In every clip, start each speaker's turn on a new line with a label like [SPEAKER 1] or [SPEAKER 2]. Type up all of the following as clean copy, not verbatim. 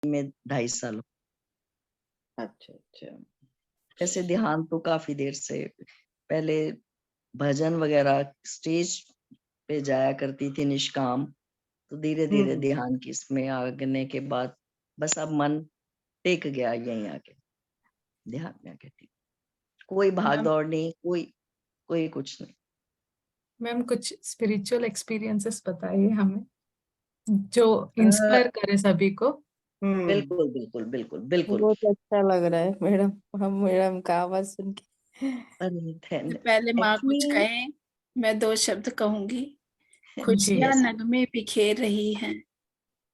[SPEAKER 1] में 2.5 साल हो।
[SPEAKER 2] अच्छा अच्छा।
[SPEAKER 1] ऐसे ध्यान तो काफी देर से, पहले भजन वगैरह स्टेज पे जाया करती थी निष्काम, तो धीरे धीरे ध्यान की इसमें आगने के बाद बस अब मन टेक गया यहीं आके, ध्यान में आके ठीक। कोई भाग दौड़ नहीं, कोई कुछ नहीं।
[SPEAKER 3] मैम कुछ स्पिरिचुअल एक्सपीरियंसेस बताइए हमें जो
[SPEAKER 1] अ,
[SPEAKER 3] इंस्पायर करे सभी को।
[SPEAKER 1] बिल्कुल बिल्कुल बिल्कुल बिल्कुल।
[SPEAKER 2] बहुत अच्छा लग रहा है मैडम, हम मैडम का आवाज सुन के।
[SPEAKER 1] अरे
[SPEAKER 4] पहले माँ कुछ
[SPEAKER 1] एक्चुअली
[SPEAKER 4] कहें, मैं 2 शब्द कहूंगी।
[SPEAKER 3] जी
[SPEAKER 4] खुशियां
[SPEAKER 1] yes,
[SPEAKER 4] नगमे बिखेर रही हैं,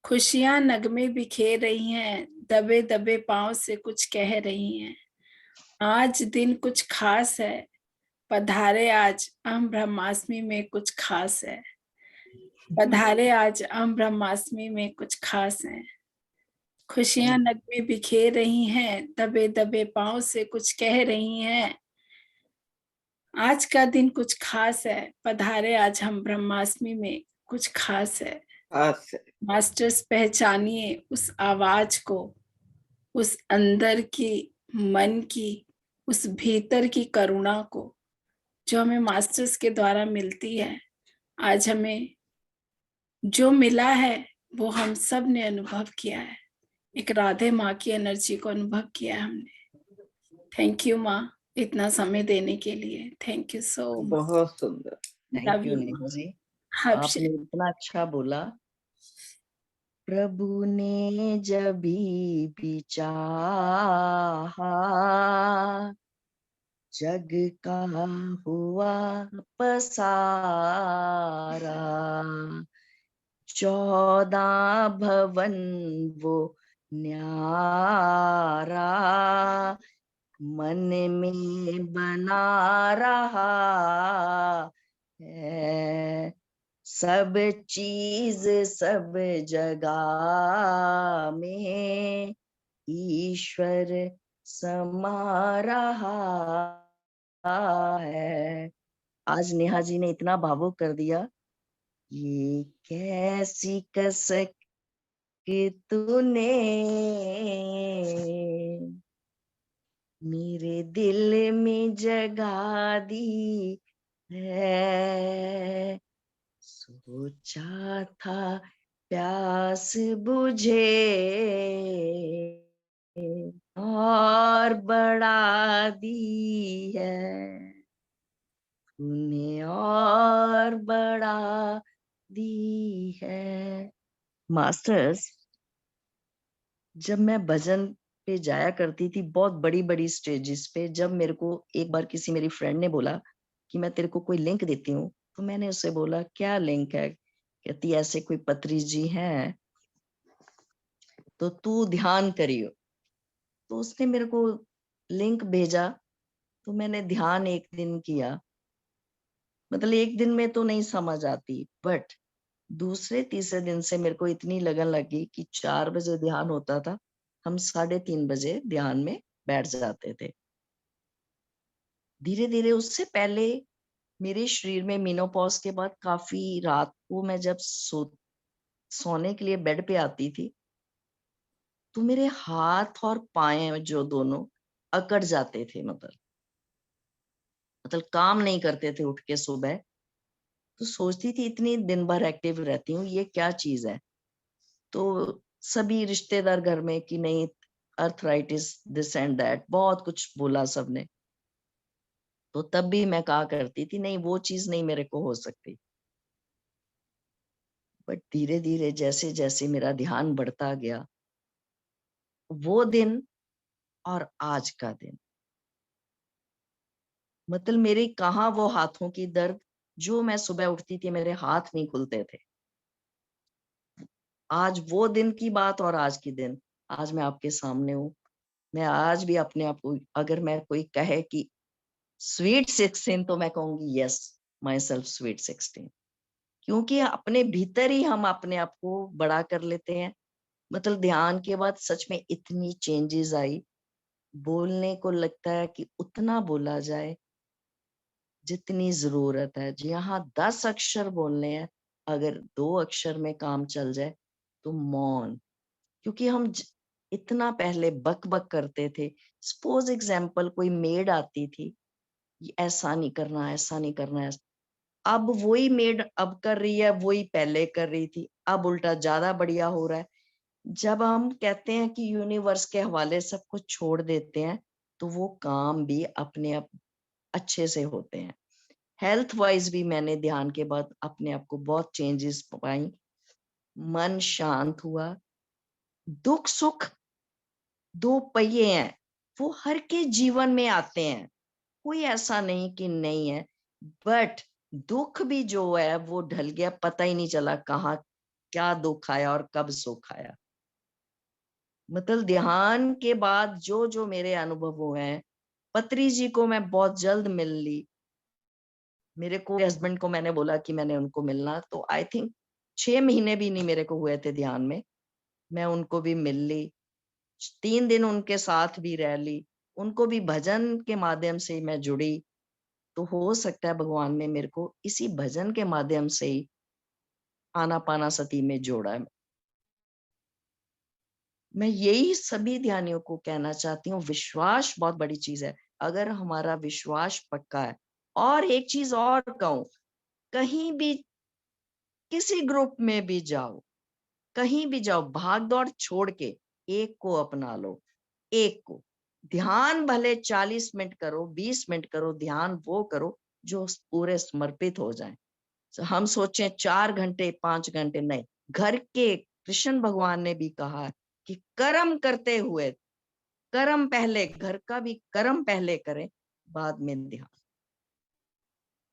[SPEAKER 4] खुशियां नगमे बिखेर रही हैं, दबे दबे पांव से कुछ कह रही हैं। आज दिन कुछ खास है, पधारे आज हम ब्रह्माष्टमी में कुछ खास है, पधारे आज हम ब्रह्माष्टमी में कुछ खास है। खुशियां नगमे बिखेर रही हैं, दबे दबे पांव से कुछ कह रही हैं। आज का दिन कुछ खास है, पधारे आज हम ब्रह्माष्टमी में कुछ खास है। मास्टर्स पहचानिए उस आवाज को, उस अंदर की मन की, उस भीतर की करुणा को जो हमें मास्टर्स के द्वारा मिलती है। आज हमें जो मिला है वो हम सब ने अनुभव किया है, एक राधे माँ की एनर्जी को अनुभव किया है हमने। थैंक यू माँ, इतना समय देने के लिए। Thank you so much.
[SPEAKER 2] बहुत सुंदर।
[SPEAKER 1] थैंक यू नेहा जी, आपने इतना अच्छा बोला। प्रभु ने जब भी चाहा, जग का हुआ पसारा, 14 भवन वो न्यारा, मन में बना रहा है। सब चीज सब जगह में ईश्वर समा रहा है। आज नेहा जी ने इतना भावुक कर दिया। ये कैसी कसक तूने मेरे दिल में जगा दी है, सोचा था प्यास बुझे और बढ़ा दी है, तूने और बढ़ा दी है। मास्टर्स, जब मैं भजन पे जाया करती थी बहुत बड़ी बड़ी स्टेजेस पे, जब मेरे को एक बार किसी मेरी फ्रेंड ने बोला कि मैं तेरे को कोई लिंक देती हूँ, तो मैंने उससे बोला क्या लिंक है? कहती ऐसे कोई पत्री जी हैं, तो तू ध्यान करियो। तो उसने मेरे को लिंक भेजा, तो मैंने ध्यान एक दिन किया। मतलब एक दिन में तो नहीं समझ आती, बट दूसरे तीसरे दिन से मेरे को इतनी लगन लगी कि 4 बजे ध्यान होता था, हम 3:30 बजे ध्यान में बैठ जाते थे। धीरे धीरे उससे पहले मेरे शरीर में मेनोपॉज के बाद काफी रात को मैं जब सोने के लिए बेड पे आती थी, तो मेरे हाथ और पाए जो दोनों अकड़ जाते थे। मतलब काम नहीं करते थे उठ के सुबह। तो सोचती थी इतनी दिन भर एक्टिव रहती हूँ, ये क्या चीज है? तो सभी रिश्तेदार घर में कि नहीं, अर्थराइटिस, दिस एंड दैट, बहुत कुछ बोला सबने। तो तब भी मैं कहा करती थी नहीं, वो चीज नहीं मेरे को हो सकती। बट धीरे धीरे जैसे जैसे मेरा ध्यान बढ़ता गया, वो दिन और आज का दिन, मतलब मेरे कहाँ वो हाथों की दर्द, जो मैं सुबह उठती थी मेरे हाथ नहीं खुलते थे। आज वो दिन की बात और आज की दिन, आज मैं आपके सामने हूँ। मैं आज भी अपने आप को, अगर मैं कोई कहे कि स्वीट 16, तो मैं कहूंगी यस, माई सेल्फ स्वीट 16। क्योंकि अपने भीतर ही हम अपने आप को बड़ा कर लेते हैं। मतलब ध्यान के बाद सच में इतनी चेंजेस आई, बोलने को लगता है कि उतना बोला जाए जितनी जरूरत है। यहाँ 10 अक्षर बोलने हैं, अगर 2 अक्षर में काम चल जाए तो मौन। क्योंकि हम इतना पहले बक बक करते थे। सपोज एग्जाम्पल कोई मेड आती थी, ये ऐसा नहीं करना, ऐसा नहीं करना, अब वही मेड अब कर रही है, वही पहले कर रही थी, अब उल्टा ज्यादा बढ़िया हो रहा है। जब हम कहते हैं कि यूनिवर्स के हवाले सब कुछ छोड़ देते हैं, तो वो काम भी अपने आप अच्छे से होते हैं। हेल्थ वाइज भी मैंने ध्यान के बाद अपने आप को बहुत चेंजेस पाई, मन शांत हुआ। दुख सुख दो पहिए हैं, वो हर के जीवन में आते हैं, कोई ऐसा नहीं कि नहीं है, बट दुख भी जो है वो ढल गया, पता ही नहीं चला कहाँ क्या दुख आया और कब सुख आया। मतलब ध्यान के बाद जो जो मेरे अनुभव हुए हैं, पत्री जी को मैं बहुत जल्द मिल ली, मेरे को हस्बैंड को मैंने बोला कि मैंने उनको मिलना, तो आई थिंक 6 महीने भी नहीं मेरे को हुए थे ध्यान में, मैं उनको भी मिल ली, 3 दिन उनके साथ भी रह ली, उनको भी भजन के माध्यम से मैं जुड़ी। तो हो सकता है भगवान ने मेरे को इसी भजन के माध्यम से ही आनापाना सती में जोड़ा है। मैं यही सभी ध्यानियों को कहना चाहती हूँ, विश्वास बहुत बड़ी चीज है। अगर हमारा विश्वास पक्का है, और एक चीज और कहूं, कहीं भी किसी ग्रुप में भी जाओ, कहीं भी जाओ, भाग दौड़ छोड़ के एक को अपना लो, एक को। ध्यान भले 40 मिनट करो, 20 मिनट करो, ध्यान वो करो जो पूरे समर्पित हो जाए। हम सोचें 4 घंटे 5 घंटे नहीं, घर के कृष्ण भगवान ने भी कहा कि कर्म करते हुए, कर्म पहले, घर का भी कर्म पहले करें, बाद में ध्यान।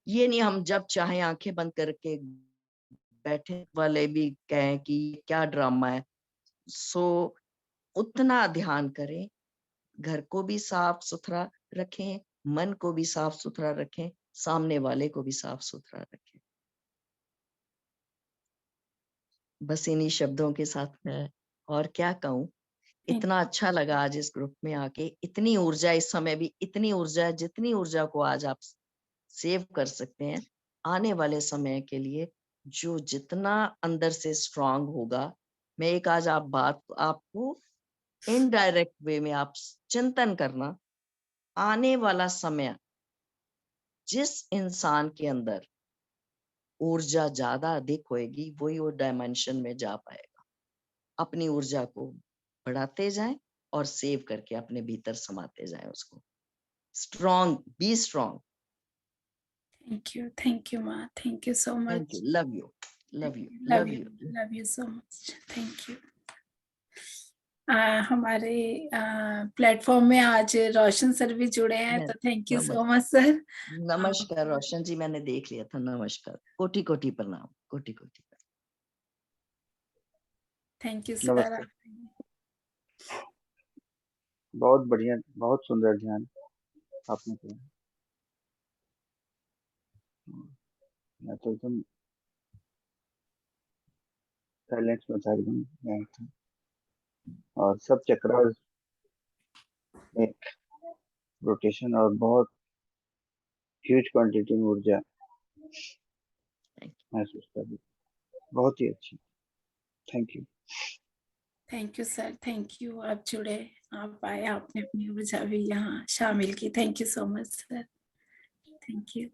[SPEAKER 1] ये नहीं हम जब चाहे आंखें बंद करके बैठे वाले भी कहें कि क्या ड्रामा है। सो उतना ध्यान करें, घर को भी साफ सुथरा रखें, मन को भी साफ सुथरा रखें, सामने वाले को भी साफ सुथरा रखें। बस इन्हीं शब्दों के साथ मैं और क्या कहूँ। इतना अच्छा लगा आज इस ग्रुप में आके, इतनी ऊर्जा, इस समय भी इतनी ऊर्जा है, जितनी ऊर्जा को आज आप सेव कर सकते हैं आने वाले समय के लिए, जो जितना अंदर से स्ट्रांग होगा। मैं एक आज आप बात आपको इनडायरेक्ट वे में आप चिंतन करना, आने वाला समय जिस इंसान के अंदर ऊर्जा ज्यादा अधिक होएगी, वही वो डायमेंशन में जा पाएगा। अपनी ऊर्जा को बढ़ाते जाएं और सेव करके अपने भीतर समाते जाएं उसको। Strong, be strong.
[SPEAKER 4] Thank you माँ, thank you so
[SPEAKER 1] thank
[SPEAKER 4] much,
[SPEAKER 1] you, love you, love you,
[SPEAKER 4] love
[SPEAKER 1] love
[SPEAKER 4] you,
[SPEAKER 1] you.
[SPEAKER 4] Love you so much, thank you. हमारे प्लेटफॉर्म में आज रोशन सर भी जुड़े हैं, तो thank you so much sir.
[SPEAKER 1] नमस्कार रोशन जी, मैंने देख लिया था, नमस्कार, कोटि कोटि प्रणाम, कोटि कोटि प्रणाम।
[SPEAKER 4] Thank you sir.
[SPEAKER 5] नमस्ते। बहुत बढ़िया, बहुत सुंदर ध्यान आपने किया। मैं तो एकदम साइलेंस में था, एकदम मैं था, और सब चक्र एक रोटेशन और बहुत ह्यूज क्वांटिटी में ऊर्जा महसूस कर दी। बहुत ही अच्छी, thank you.
[SPEAKER 4] Thank you sir, thank you. आप जुड़े, आप आए, आपने अपनी ऊर्जा भी यहाँ शामिल की। Thank you so much sir, thank you.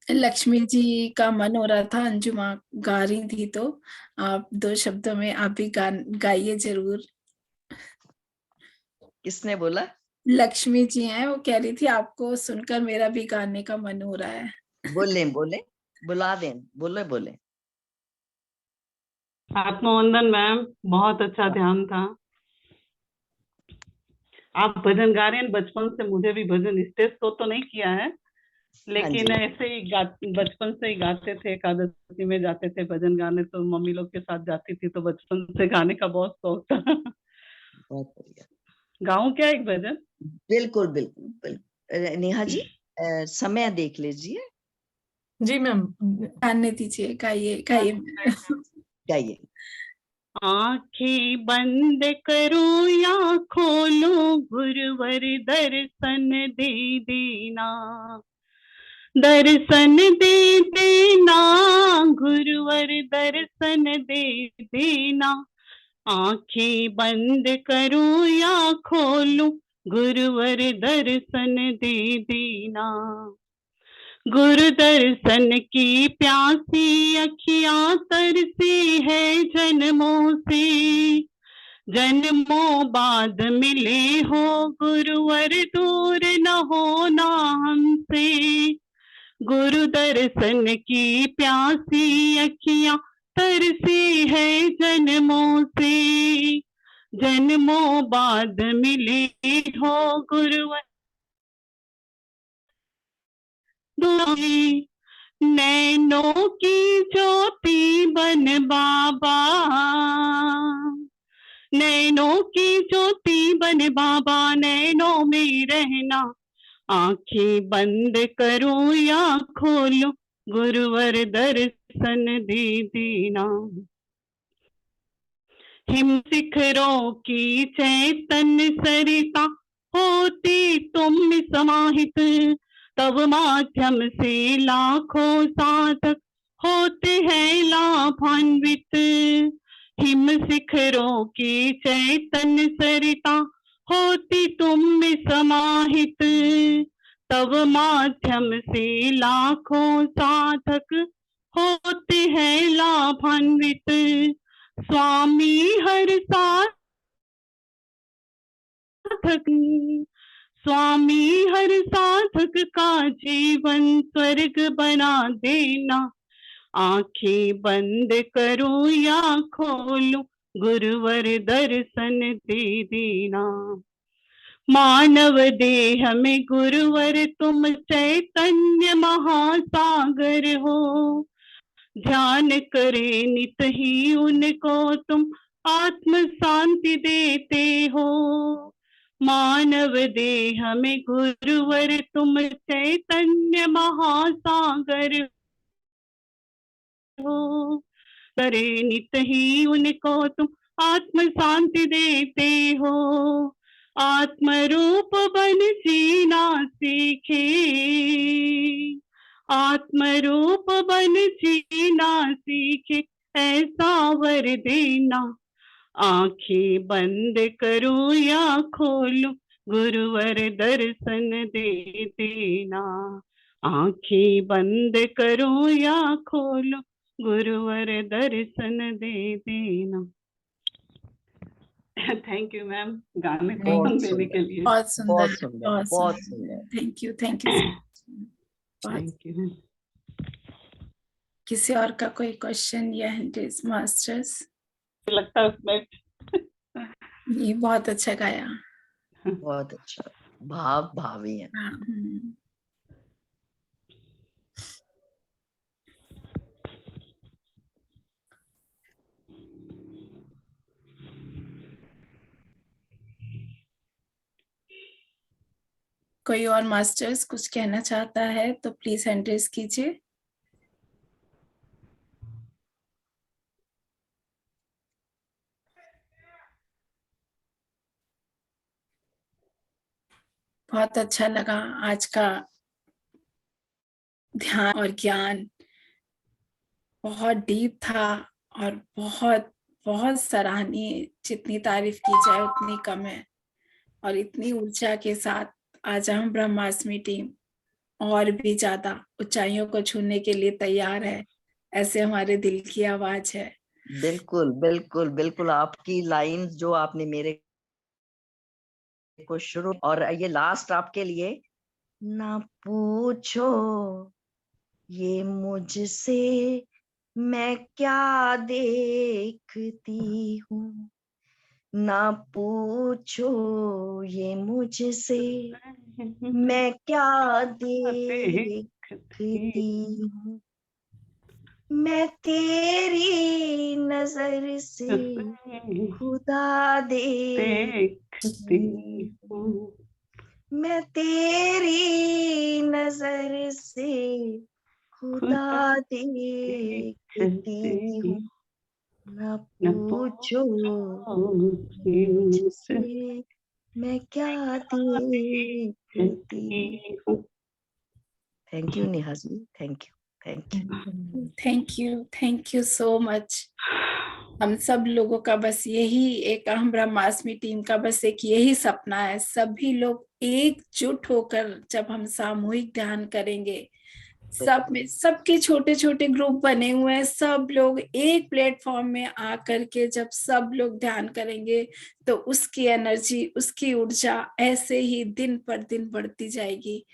[SPEAKER 4] Lakshmi ji का मन हो रहा था, अंजुमा गा रही थी, तो आप 2 शब्दों में आप भी गाइए जरूर।
[SPEAKER 1] किसने बोला?
[SPEAKER 4] लक्ष्मी जी हैं, वो कह रही थी आपको सुनकर मेरा भी गाने का मन हो रहा है।
[SPEAKER 1] बोले बोले, बुला दें, बोले बोले।
[SPEAKER 6] आत्मवंदन मैम, बहुत अच्छा ध्यान था। आप भजन गा रहे हैं, बचपन से मुझे भी भजन, स्टेज तो नहीं किया है, लेकिन
[SPEAKER 1] हाँ
[SPEAKER 6] ऐसे ही बचपन से ही गाते थे, एकादशी में जाते थे भजन गाने, तो मम्मी लोग के साथ जाती थी, तो बचपन से गाने का बहुत शौक था।
[SPEAKER 1] बहुत बढ़िया।
[SPEAKER 6] गाऊं क्या एक भजन?
[SPEAKER 1] बिल्कुल बिल्कुल बिल्कुल। नेहा जी समय देख लीजिए,
[SPEAKER 3] जी मैम।
[SPEAKER 4] गाने दीजिए, गाइए गाइए।
[SPEAKER 1] गाइए।
[SPEAKER 6] आंखें बंद करो या खोलो, गुरुवर दर्शन दे देना, दर्शन दे देना गुरुवर, दर्शन दे देना। आंखें बंद करूं या खोलूं गुरुवर, दर्शन दे देना। गुरु दर्शन की प्यासी अखियां तरसी है जन्मों से, जन्मों बाद मिले हो गुरुवर, दूर न होना हमसे। गुरु दर्शन की प्यासी अखियां तरसी है जन्मों से, जन्मों बाद मिले हो गुरुवर, नैनों की ज्योति बन बाबा, नैनों की ज्योति बन बाबा, नैनों में रहना। आंखें बंद करूं या खोलूं गुरुवर, दर्शन दे देना। हिम शिखरों की चैतन्य सरिता होती तुम समाहित, तब माध्यम से लाखों साधक होते हैं लाभान्वित। हिम शिखरों की चैतन्य सरिता होती तुम में समाहित, तब माध्यम से लाखों साधक होते हैं लाभान्वित। स्वामी हर साधक, स्वामी हर साधक का जीवन स्वर्ग बना देना। आंखें बंद करूं या खोलूं गुरुवर, दर्शन दे देना। मानव देह में गुरुवर तुम चैतन्य महासागर हो, ध्यान करे नित ही उनको तुम आत्म शांति देते हो। मानव देह में गुरुवर तुम चैतन्य महासागर हो, करे नित ही उनको तुम आत्म शांति देते हो। आत्म रूप बन जीना सीखे, आत्म रूप बन जीना सीखे, ऐसा वर देना। आंखें बंद करूं या खोलूं गुरुवर, दर्शन दे देना। आंखें बंद करूं या खोलूं गुरुवर, दर्शन दे देना। थैंक यू मैम गाने को
[SPEAKER 2] बहुत
[SPEAKER 6] देने के लिए।
[SPEAKER 4] बहुत सुंदर,
[SPEAKER 2] बहुत सुंदर,
[SPEAKER 4] बहुत
[SPEAKER 2] बहुत
[SPEAKER 4] सुंदर।
[SPEAKER 2] सुंदर।
[SPEAKER 4] Thank you, thank you.
[SPEAKER 6] Thank you.
[SPEAKER 4] किसी और का कोई क्वेश्चन या हिंट्स मास्टर्स?
[SPEAKER 6] लगता है मैं
[SPEAKER 4] ये बहुत अच्छा गाया।
[SPEAKER 2] बहुत अच्छा, भाव भावी है।
[SPEAKER 4] हाँ, कोई और मास्टर्स कुछ कहना चाहता है तो प्लीज हैंड रेज कीजिए। बहुत अच्छा लगा आज का ध्यान और ज्ञान, बहुत डीप था और बहुत बहुत सराहनीय। जितनी तारीफ की जाए उतनी कम है। और इतनी ऊर्जा के साथ आज हम ब्रह्मास्मि टीम और भी ज्यादा ऊंचाइयों को छूने के लिए तैयार है। ऐसे हमारे दिल की आवाज है।
[SPEAKER 2] बिल्कुल बिल्कुल बिल्कुल, आपकी लाइन जो आपने मेरे को शुरू, और ये लास्ट आपके लिए। ना पूछो ये मुझसे मैं क्या देखती हूँ, ना पूछो ये मुझसे मैं क्या देखती हूँ। मैं तेरी नजर से खुदा देखती हूँ, मैं तेरी नजर से खुदा देखती हूँ। ना पूछो मुझसे मैं क्या देखती हूँ।
[SPEAKER 1] Thank you Neha ji, thank you, thank you.
[SPEAKER 4] Thank you so much. हम सब लोगों का बस यही एक हम ब्रह्मास्मि टीम का बस एक यही सपना है, सभी लोग एकजुट होकर जब हम सामूहिक ध्यान करेंगे, सब में सबके छोटे छोटे ग्रुप बने हुए हैं, सब लोग एक प्लेटफॉर्म में आकर के जब सब लोग ध्यान करेंगे तो उसकी एनर्जी, उसकी ऊर्जा ऐसे ही दिन पर दिन बढ़ती जाएगी।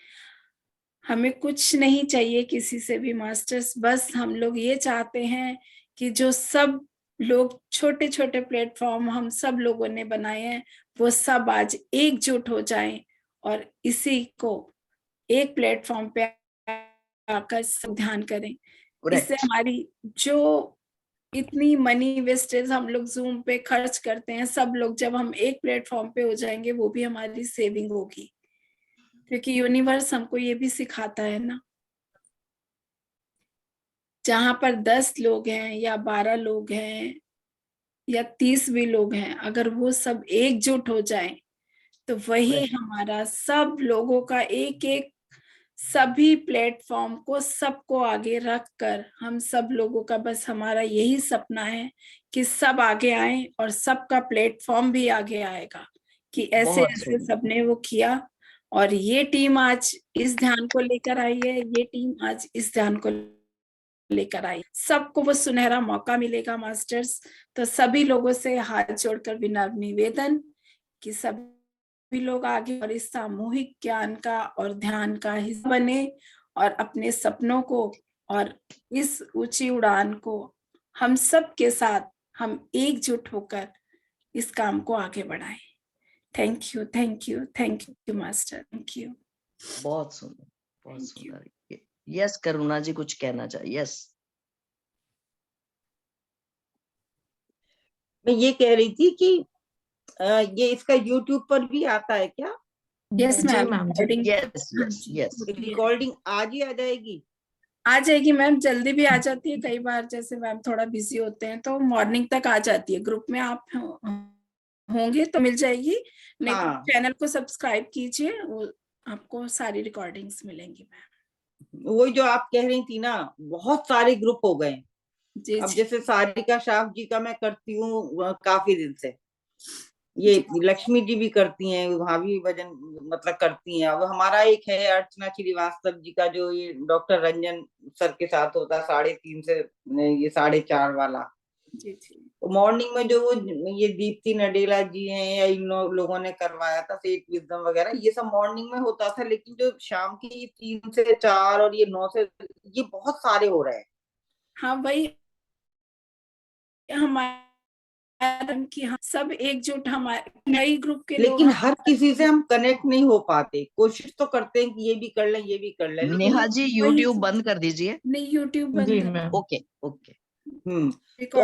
[SPEAKER 4] हमें कुछ नहीं चाहिए किसी से भी मास्टर्स, बस हम लोग ये चाहते हैं कि जो सब लोग छोटे छोटे प्लेटफॉर्म हम सब लोगों ने बनाए हैं वो सब आज एकजुट हो जाएं और इसी को एक प्लेटफॉर्म पे आकर सब ध्यान करें। इससे
[SPEAKER 1] Correct.
[SPEAKER 4] हमारी जो इतनी मनी वेस्टेज हम लोग जूम पे खर्च करते हैं, सब लोग जब हम एक प्लेटफॉर्म पे हो जाएंगे वो भी हमारी सेविंग होगी, क्योंकि यूनिवर्स हमको ये भी सिखाता है ना, जहां पर 10 लोग हैं या 12 लोग हैं या 30 भी लोग हैं, अगर वो सब एकजुट हो जाएं तो वही
[SPEAKER 1] Correct.
[SPEAKER 4] हमारा सब लोगों का एक एक सभी प्लेटफॉर्म को सबको आगे रख कर हम सब लोगों का बस हमारा यही सपना है कि सब आगे आए और सबका प्लेटफॉर्म भी आगे आएगा, कि ऐसे
[SPEAKER 1] बहुत
[SPEAKER 4] ऐसे
[SPEAKER 1] सुंदर।
[SPEAKER 4] सबने वो किया और ये टीम आज इस ध्यान को लेकर आई है, ये टीम आज इस ध्यान को लेकर आई, सबको वो सुनहरा मौका मिलेगा मास्टर्स। तो सभी लोगों से हाथ जोड़कर विनम्र निवेदन कि सभी लोग आगे और इस सामूहिक ज्ञान का और ध्यान का हिस्सा बने और अपने सपनों को और इस ऊंची उड़ान को हम सब के साथ हम एकजुट होकर इस काम को आगे बढ़ाएं। Thank you, thank you, thank you master, thank you.
[SPEAKER 1] बहुत सुंदर, बहुत
[SPEAKER 4] Thank you.
[SPEAKER 1] सुंदर। यस करुणा जी कुछ कहना चाहिए? यस।
[SPEAKER 7] मैं ये कह रही थी कि ये इसका YouTube पर भी आता है क्या?
[SPEAKER 4] यस
[SPEAKER 3] जी
[SPEAKER 4] मैम,
[SPEAKER 3] मैम जी।
[SPEAKER 4] Recording
[SPEAKER 1] yes yes yes.
[SPEAKER 7] Recording आज ही आ जाएगी?
[SPEAKER 4] आ जाएगी मैम, जल्दी भी आ जाती है, कई बार जैसे मैम थोड़ा बिजी होते हैं तो मॉर्निंग तक आ जाती है। ग्रुप में आप होंगे तो मिल जाएगी, नहीं तो
[SPEAKER 7] हाँ।
[SPEAKER 4] चैनल को सब्सक्राइब कीजिए, वो आपको सारी रिकॉर्डिंग्स मिलेंगी मैम।
[SPEAKER 7] वही जो आप कह रही थी ना, बहुत सारे ग्रुप हो गए।
[SPEAKER 4] जी
[SPEAKER 7] अब
[SPEAKER 4] जी
[SPEAKER 7] जैसे सारिका शाह जी का मैं करती हूँ काफी दिन से, ये लक्ष्मी जी भी करती हैं, वहां भी भजन मतलब करती हैं। अब हमारा एक है अर्चना श्रीवास्तव जी का, जो ये डॉक्टर रंजन सर के साथ होता है 3:30 से ये 4:30 वाला।
[SPEAKER 4] जी जी
[SPEAKER 7] मॉर्निंग में जो वो ये दीप्ति नडेला जी हैं या इन लोगों ने करवाया था सेठ विजडम वगैरह, ये सब मॉर्निंग में होता था। लेकिन जो शाम की 3 से 4 और ये 9 से, ये बहुत सारे हो रहे हैं।
[SPEAKER 4] हाँ वही हमारा कि हम सब एकजुट, हमारे नई ग्रुप के लोग
[SPEAKER 7] लेकिन हर किसी से हम कनेक्ट नहीं हो पाते। कोशिश तो करते हैं कि ये भी कर लें, ये भी कर लें, लेकिन
[SPEAKER 1] नेहा जी
[SPEAKER 4] वही
[SPEAKER 1] YouTube बंद कर दीजिए।
[SPEAKER 4] नहीं, यूट्यूब बंद
[SPEAKER 3] जी
[SPEAKER 4] है।
[SPEAKER 3] मैम।
[SPEAKER 1] Okay okay.
[SPEAKER 7] तो
[SPEAKER 4] रिकॉर्ड